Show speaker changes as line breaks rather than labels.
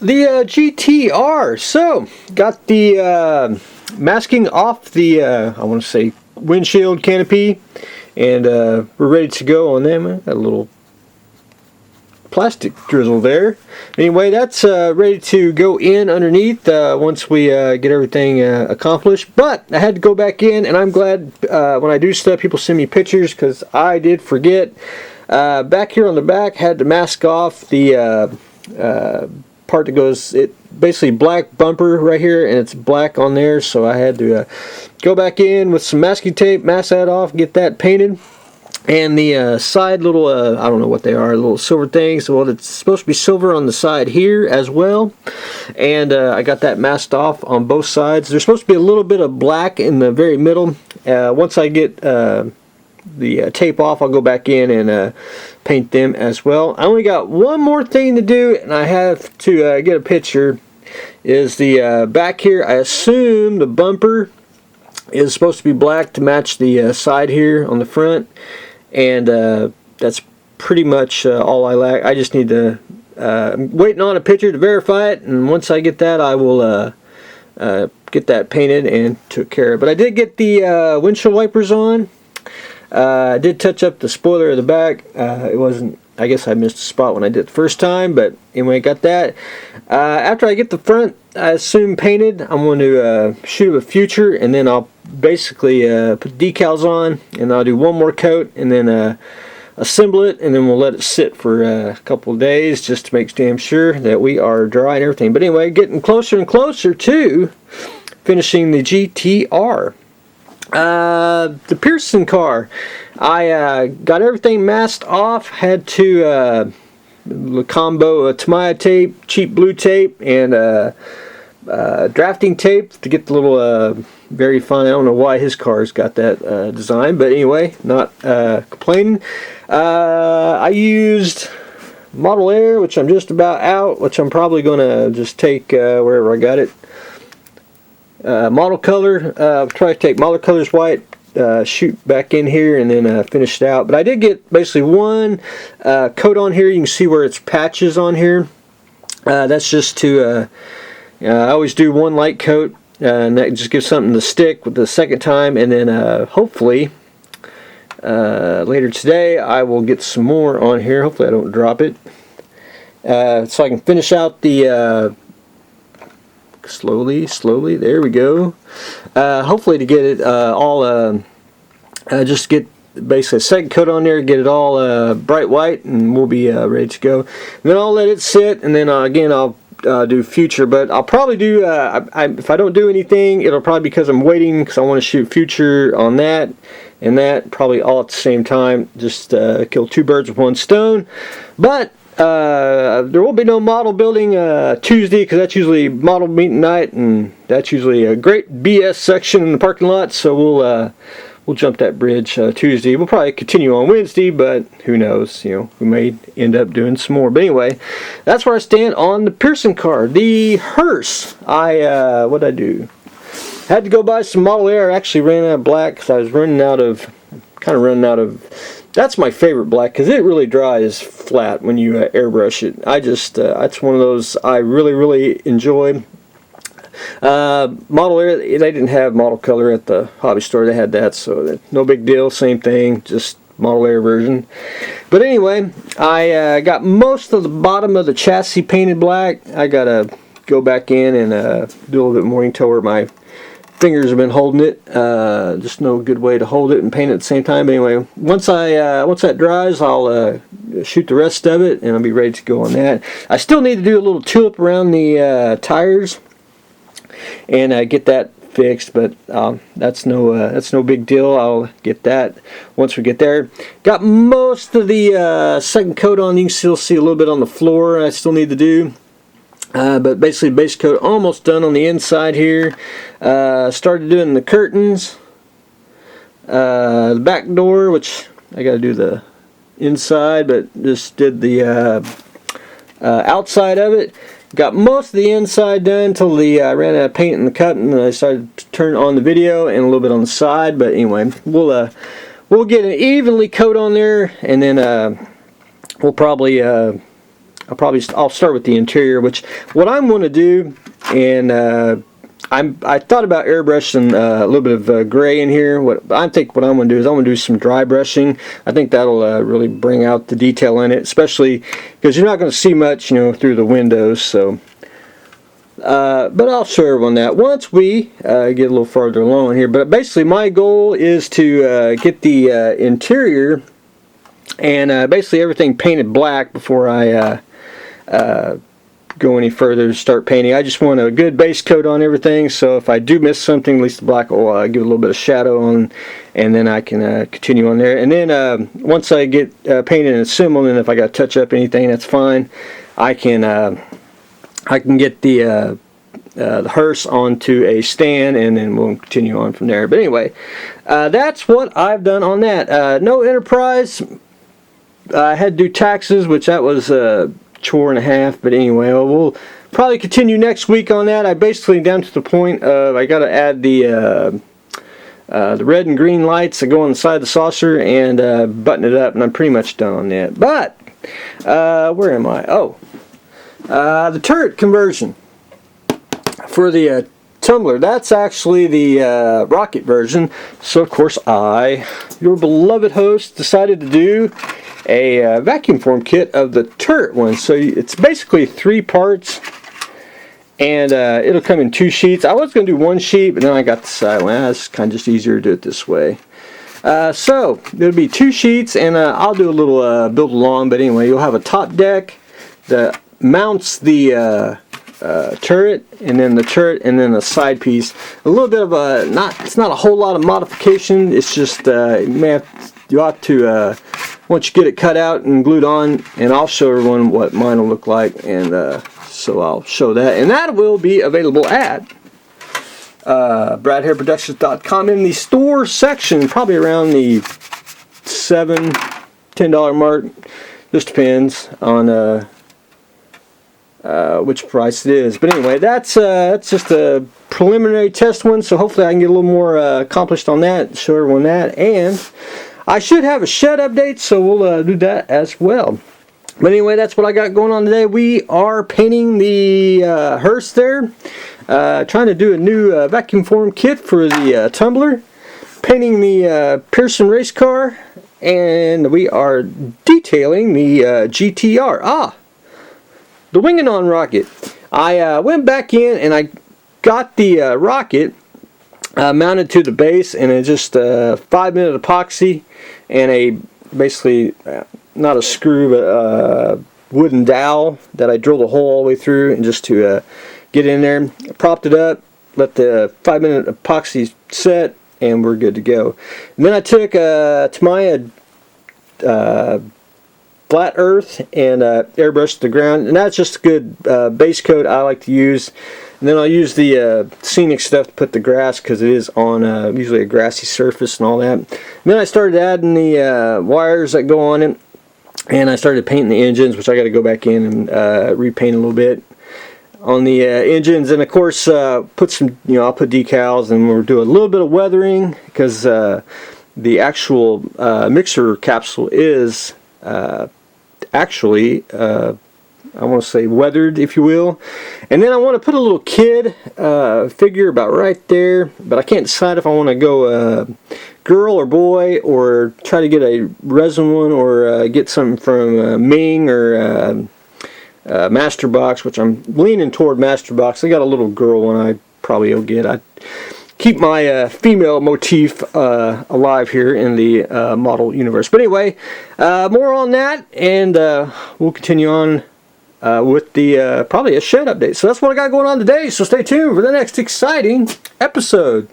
The GTR. So, got the masking off the, I want to say, windshield canopy, and we're ready to go on them. Got a little plastic drizzle there. Anyway, that's ready to go in underneath once we get everything accomplished. But I had to go back in, and I'm glad when I do stuff, people send me pictures, because I did forget. Back here on the back, had to mask off the part that goes, it basically black bumper right here, and it's black on there, so I had to go back in with some masking tape, mask that off, get that painted. And the side little, I don't know what they are, little silver things. Well, it's supposed to be silver on the side here as well. And I got that masked off on both sides. There's supposed to be a little bit of black in the very middle. Once I get the tape off, I'll go back in and paint them as well. I only got one more thing to do, and I have to get a picture. Is the back here, I assume the bumper is supposed to be black to match the side here on the front. And that's pretty much all I lack. I just need to waiting on a picture to verify it, and once I get that, I will get that painted and took care of. But I did get the windshield wipers on. I did touch up the spoiler of the back. It wasn't, I guess I missed a spot when I did it the first time, but anyway, got that. After I get the front, I assume painted, I'm going to shoot a future, and then I'll basically put decals on, and I'll do one more coat, and then assemble it, and then we'll let it sit for a couple of days just to make damn sure that we are dry and everything. But anyway, getting closer and closer to finishing the GTR. The Pearson car, I got everything masked off, had to combo Tamiya tape, cheap blue tape, and drafting tape to get the little very fine. I don't know why his car's got that design, but anyway, not complaining. I used Model Air, which I'm just about out, which I'm probably going to just take wherever I got it. Model color, try to take model colors white, shoot back in here, and then finish it out. But I did get basically one coat on here. You can see where it's patches on here. That's just to I always do one light coat, and that just gives something to stick with the second time, and then hopefully later today I will get some more on here. Hopefully I don't drop it, so I can finish out the slowly, there we go. Hopefully to get it all, just get basically a second coat on there, get it all bright white, and we'll be ready to go. And then I'll let it sit, and then again I'll do future. But I'll probably do, if I don't do anything, it'll probably because I'm waiting, because I want to shoot future on that and that, probably all at the same time, just kill two birds with one stone. But there will be no model building Tuesday, because that's usually model meeting night, and that's usually a great BS section in the parking lot, so we'll jump that bridge Tuesday. We'll probably continue on Wednesday, but who knows, you know, we may end up doing some more. But anyway, that's where I stand on the Pearson car. The Hearse, what'd I do? Had to go buy some Model Air. I actually ran out of black, because I was running out of, that's my favorite black, because it really dries flat when you airbrush it. That's one of those I really enjoy. Model Air, they didn't have model color at the hobby store. They had that, so no big deal. Same thing, just Model Air version. But anyway, I got most of the bottom of the chassis painted black. I gotta go back in and do a little bit more. You can tell where my fingers have been holding it. Just no good way to hold it and paint it at the same time. But anyway, once that dries, I'll shoot the rest of it, and I'll be ready to go on that. I still need to do a little tulip around the tires and get that fixed, but that's no big deal. I'll get that once we get there. Got most of the second coat on. You can still see a little bit on the floor I still need to do. But basically base coat almost done on the inside here. Started doing the curtains, the back door, which I got to do the inside, but just did the outside of it. Got most of the inside done until I ran out of paint in the cut, and I started to turn on the video and a little bit on the side. But anyway, we'll get an evenly coat on there, and then we'll probably I'll start with the interior, which what I'm going to do, and I thought about airbrushing a little bit of gray in here. What I'm going to do is I'm going to do some dry brushing. I think that'll really bring out the detail in it, especially because you're not going to see much, through the windows. So, but I'll show everyone that once we get a little farther along here. But basically, my goal is to get the interior and basically everything painted black before I go any further to start painting. I just want a good base coat on everything, so if I do miss something, at least the black will give a little bit of shadow on, and then I can continue on there. And then once I get painted and assembled, and if I got to touch up anything, that's fine. I can get the hearse onto a stand, and then we'll continue on from there. But anyway, that's what I've done on that. No Enterprise. I had to do taxes, which that was chore and a half, but anyway, we'll probably continue next week on that. I basically down to the point of I got to add the red and green lights that go on the side of the saucer and button it up, and I'm pretty much done on that. But where am I? Oh, the turret conversion for the tumbler. That's actually the rocket version. So of course your beloved host, decided to do a vacuum form kit of the turret one. So it's basically 3 parts, and it'll come in 2 sheets. I was going to do 1 sheet, but then I got the side one. It's kind of just easier to do it this way. So there'll be 2 sheets, and I'll do a little build along. But anyway, you'll have a top deck that mounts the turret, and then the turret, and then a side piece. A little bit of it's not a whole lot of modification. It's just you ought to once you get it cut out and glued on, and I'll show everyone what mine will look like, and so I'll show that, and that will be available at bradhairproductions.com in the store section, probably around the $7-10 mark. Just depends on which price it is. But anyway, that's just a preliminary test one, so hopefully I can get a little more accomplished on that, show everyone that, and I should have a shed update, so we'll do that as well. But anyway, that's what I got going on today. We are painting the Hearse there, trying to do a new vacuum form kit for the tumbler, painting the Pearson race car, and we are detailing the GTR. The Winganon rocket. I went back in and I got the rocket mounted to the base, and it's just 5-minute epoxy and basically not a screw, but a wooden dowel that I drilled a hole all the way through, and just to get in there, propped it up, let the 5-minute epoxy set, and we're good to go. And then I took Tamiya flat earth and airbrushed the ground, and that's just a good base coat I like to use. And then I'll use the scenic stuff to put the grass, because it is on usually a grassy surface and all that. And then I started adding the wires that go on it, and I started painting the engines, which I got to go back in and repaint a little bit on the engines. And of course put some, I'll put decals, and we'll do a little bit of weathering, because the actual mixer capsule is actually I want to say weathered, if you will. And then I want to put a little kid figure about right there, but I can't decide if I want to go girl or boy, or try to get a resin one, or get something from Ming or Masterbox, which I'm leaning toward Masterbox. I got a little girl one I probably will get. I keep my female motif alive here in the model universe. But anyway, more on that, and we'll continue on with the probably a shed update. So that's what I got going on today, so stay tuned for the next exciting episode.